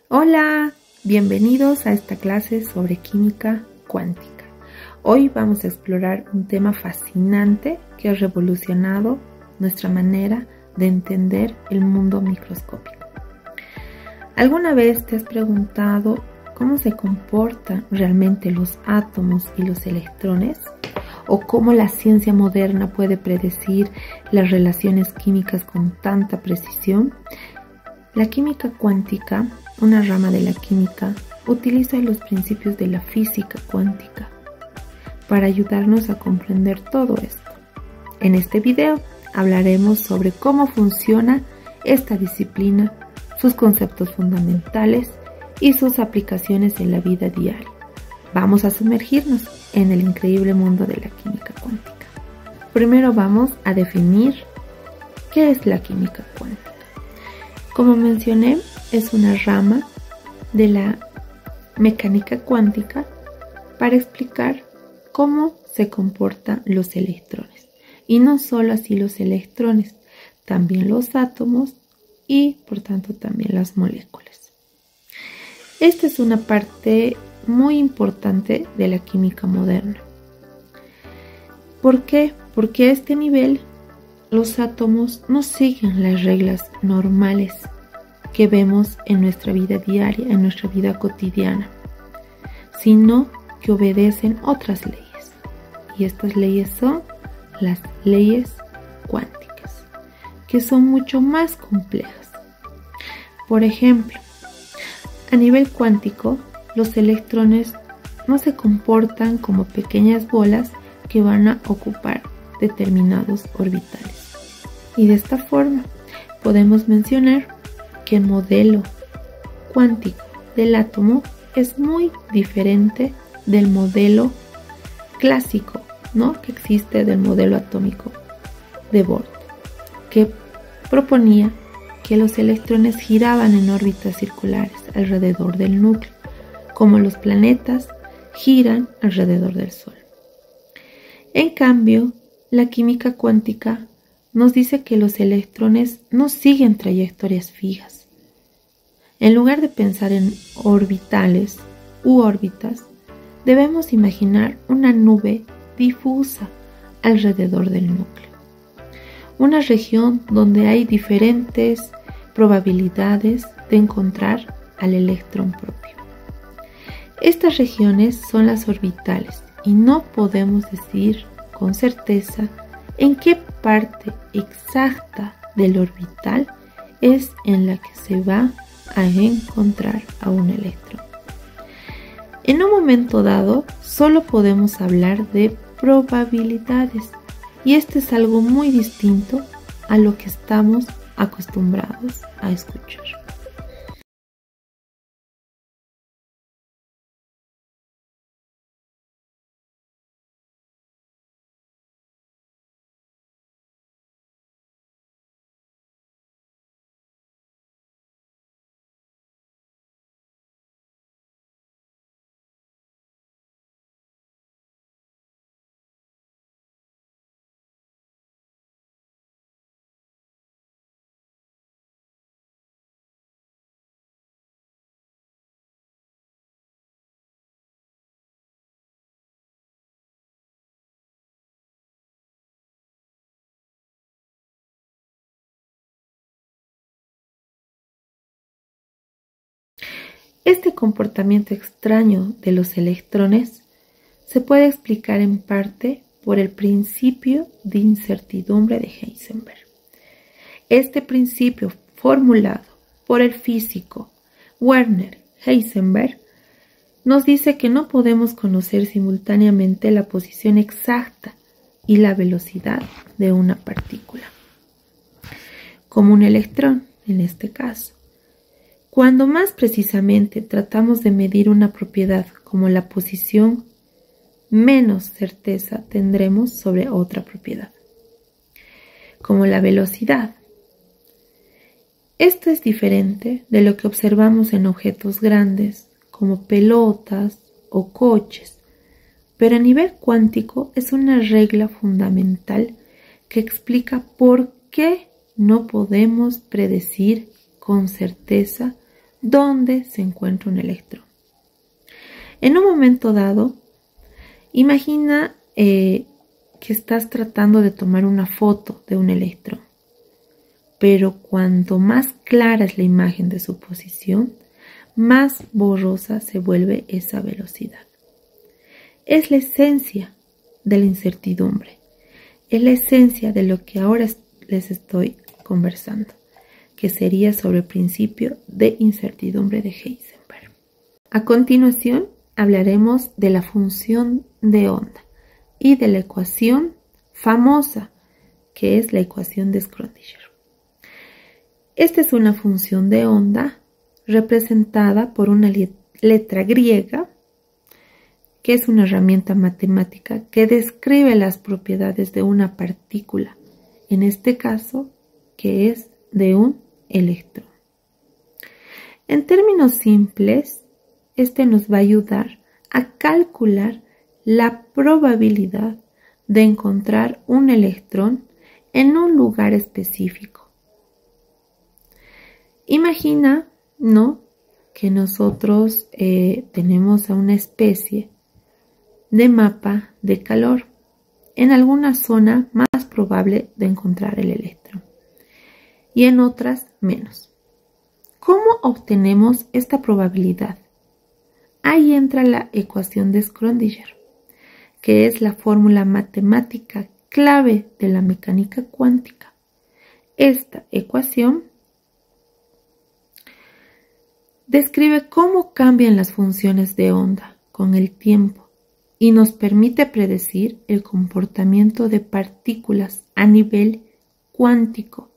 Hola, bienvenidos a esta clase sobre química cuántica. Hoy vamos a explorar un tema fascinante que ha revolucionado nuestra manera de entender el mundo microscópico. ¿Alguna vez te has preguntado cómo se comportan realmente los átomos y los electrones? ¿O cómo la ciencia moderna puede predecir las relaciones químicas con tanta precisión? La química cuántica, una rama de la química, utiliza los principios de la física cuántica para ayudarnos a comprender todo esto. En este video hablaremos sobre cómo funciona esta disciplina, sus conceptos fundamentales y sus aplicaciones en la vida diaria. Vamos a sumergirnos en el increíble mundo de la química cuántica. Primero vamos a definir qué es la química cuántica. Como mencioné, es una rama de la mecánica cuántica para explicar cómo se comportan los electrones. Y no solo así los electrones, también los átomos y por tanto también las moléculas. Esta es una parte muy importante de la química moderna. ¿Por qué? Porque a este nivel los átomos no siguen las reglas normales que vemos en nuestra vida diaria, en nuestra vida cotidiana, sino que obedecen otras leyes. Y estas leyes son las leyes cuánticas, que son mucho más complejas. Por ejemplo, a nivel cuántico, los electrones no se comportan como pequeñas bolas que van a ocupar determinados orbitales. Y de esta forma podemos mencionar que el modelo cuántico del átomo es muy diferente del modelo clásico, que existe del modelo atómico de Bohr, que proponía que los electrones giraban en órbitas circulares alrededor del núcleo, como los planetas giran alrededor del Sol. En cambio, la química cuántica nos dice que los electrones no siguen trayectorias fijas. En lugar de pensar en orbitales u órbitas, debemos imaginar una nube difusa alrededor del núcleo. Una región donde hay diferentes probabilidades de encontrar al electrón propio. Estas regiones son las orbitales y no podemos decir con certeza en qué parte exacta del orbital es en la que se va a encontrar a un electrón. En un momento dado, solo podemos hablar de probabilidades, y esto es algo muy distinto a lo que estamos acostumbrados a escuchar. Este comportamiento extraño de los electrones se puede explicar en parte por el principio de incertidumbre de Heisenberg. Este principio, formulado por el físico Werner Heisenberg, nos dice que no podemos conocer simultáneamente la posición exacta y la velocidad de una partícula, como un electrón en este caso. Cuando más precisamente tratamos de medir una propiedad como la posición, menos certeza tendremos sobre otra propiedad, como la velocidad. Esto es diferente de lo que observamos en objetos grandes, como pelotas o coches, pero a nivel cuántico es una regla fundamental que explica por qué no podemos predecir con certeza donde se encuentra un electrón. En un momento dado, imagina que estás tratando de tomar una foto de un electrón, pero cuanto más clara es la imagen de su posición, más borrosa se vuelve esa velocidad. Es la esencia de la incertidumbre, es la esencia de lo que ahora les estoy conversando, que sería sobre el principio de incertidumbre de Heisenberg. A continuación, hablaremos de la función de onda y de la ecuación famosa, que es la ecuación de Schrödinger. Esta es una función de onda representada por una letra griega, que es una herramienta matemática que describe las propiedades de una partícula, en este caso, que es de un electrón. En términos simples, este nos va a ayudar a calcular la probabilidad de encontrar un electrón en un lugar específico. Imagina, ¿no?, que nosotros tenemos a una especie de mapa de calor en alguna zona más probable de encontrar el electrón y en otras menos. ¿Cómo obtenemos esta probabilidad? Ahí entra la ecuación de Schrödinger, que es la fórmula matemática clave de la mecánica cuántica. Esta ecuación describe cómo cambian las funciones de onda con el tiempo y nos permite predecir el comportamiento de partículas a nivel cuántico.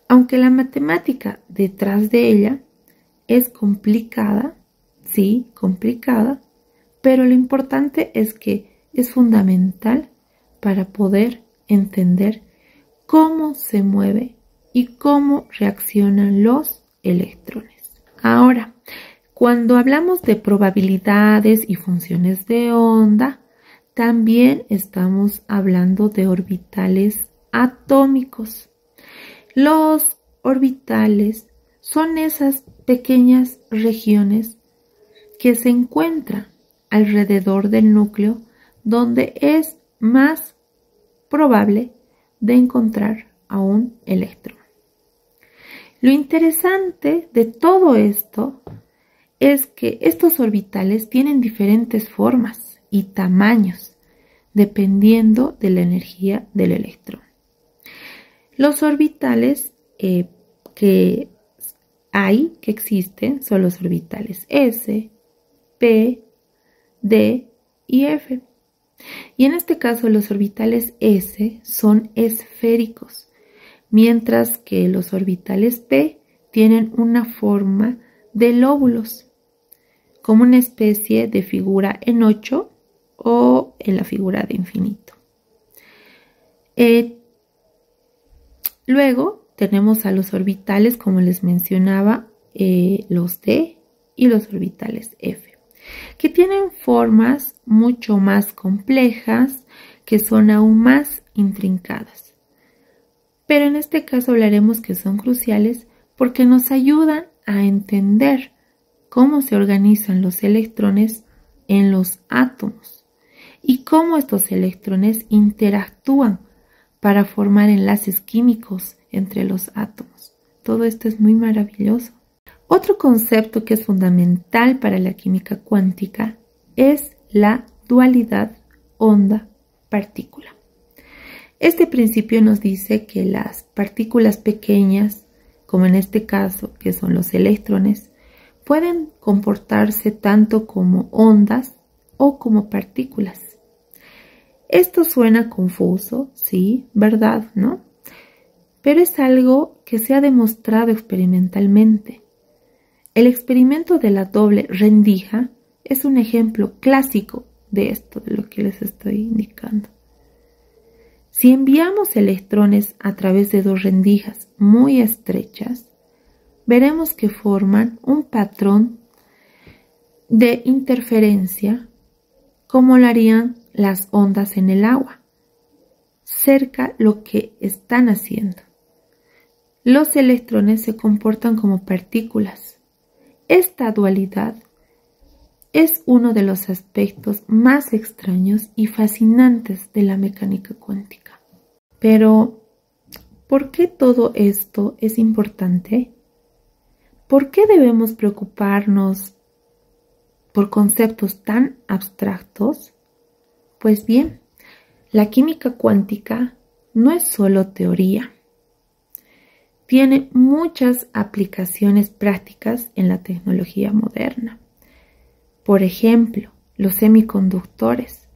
Aunque la matemática detrás de ella es complicada, sí, complicada, pero lo importante es que es fundamental para poder entender cómo se mueve y cómo reaccionan los electrones. Ahora, cuando hablamos de probabilidades y funciones de onda, también estamos hablando de orbitales atómicos. Los orbitales son esas pequeñas regiones que se encuentran alrededor del núcleo donde es más probable de encontrar a un electrón. Lo interesante de todo esto es que estos orbitales tienen diferentes formas y tamaños dependiendo de la energía del electrón. Los orbitales que existen son los orbitales S, P, D y F. Y en este caso los orbitales S son esféricos, mientras que los orbitales P tienen una forma de lóbulos, como una especie de figura en 8 o en la figura de infinito. Luego tenemos a los orbitales, como les mencionaba, los D y los orbitales F, que tienen formas mucho más complejas, que son aún más intrincadas. Pero en este caso hablaremos que son cruciales porque nos ayudan a entender cómo se organizan los electrones en los átomos y cómo estos electrones interactúan para formar enlaces químicos entre los átomos. Todo esto es muy maravilloso. Otro concepto que es fundamental para la química cuántica es la dualidad onda-partícula. Este principio nos dice que las partículas pequeñas, como en este caso que son los electrones, pueden comportarse tanto como ondas o como partículas. Esto suena confuso, sí, ¿verdad? ¿No? Pero es algo que se ha demostrado experimentalmente. El experimento de la doble rendija es un ejemplo clásico de esto, de lo que les estoy indicando. Si enviamos electrones a través de dos rendijas muy estrechas, veremos que forman un patrón de interferencia como lo harían las ondas en el agua, cerca lo que están haciendo. Los electrones se comportan como partículas Esta dualidad es uno de los aspectos más extraños y fascinantes de la mecánica cuántica. Pero, ¿por qué todo esto es importante? ¿Por qué debemos preocuparnos por conceptos tan abstractos? Pues bien, la química cuántica no es solo teoría. Tiene muchas aplicaciones prácticas en la tecnología moderna. Por ejemplo, los semiconductores,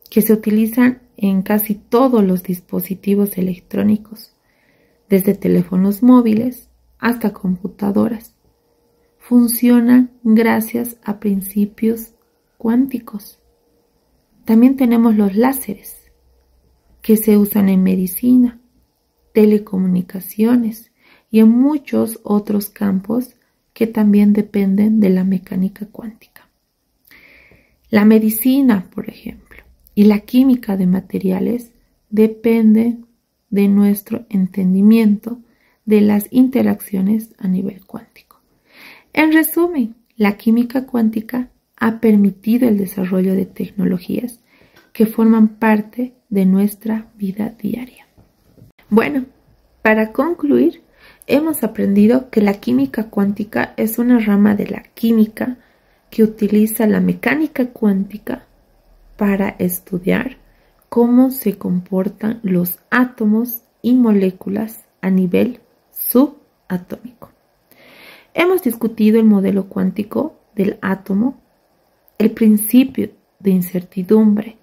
que se utilizan en casi todos los dispositivos electrónicos, desde teléfonos móviles hasta computadoras. Funcionan gracias a principios cuánticos. También tenemos los láseres, que se usan en medicina, telecomunicaciones y en muchos otros campos que también dependen de la mecánica cuántica. La medicina, por ejemplo, y la química de materiales dependen de nuestro entendimiento de las interacciones a nivel cuántico. En resumen, la química cuántica ha permitido el desarrollo de tecnologías que forman parte de nuestra vida diaria. Bueno, para concluir, hemos aprendido que la química cuántica es una rama de la química que utiliza la mecánica cuántica para estudiar cómo se comportan los átomos y moléculas a nivel subatómico. Hemos discutido el modelo cuántico del átomo, el principio de incertidumbre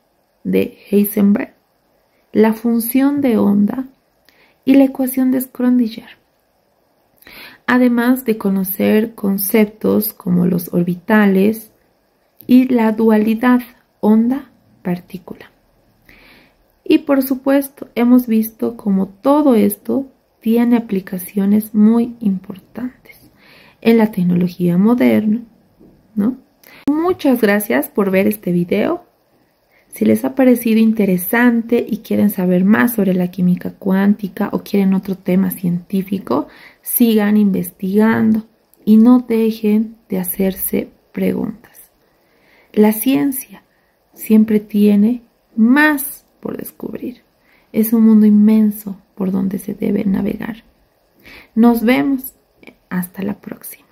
de Heisenberg, la función de onda y la ecuación de Schrödinger, además de conocer conceptos como los orbitales y la dualidad onda-partícula. Y por supuesto, hemos visto cómo todo esto tiene aplicaciones muy importantes en la tecnología moderna, ¿no? Muchas gracias por ver este video. Si les ha parecido interesante y quieren saber más sobre la química cuántica o quieren otro tema científico, sigan investigando y no dejen de hacerse preguntas. La ciencia siempre tiene más por descubrir. Es un mundo inmenso por donde se debe navegar. Nos vemos. Hasta la próxima.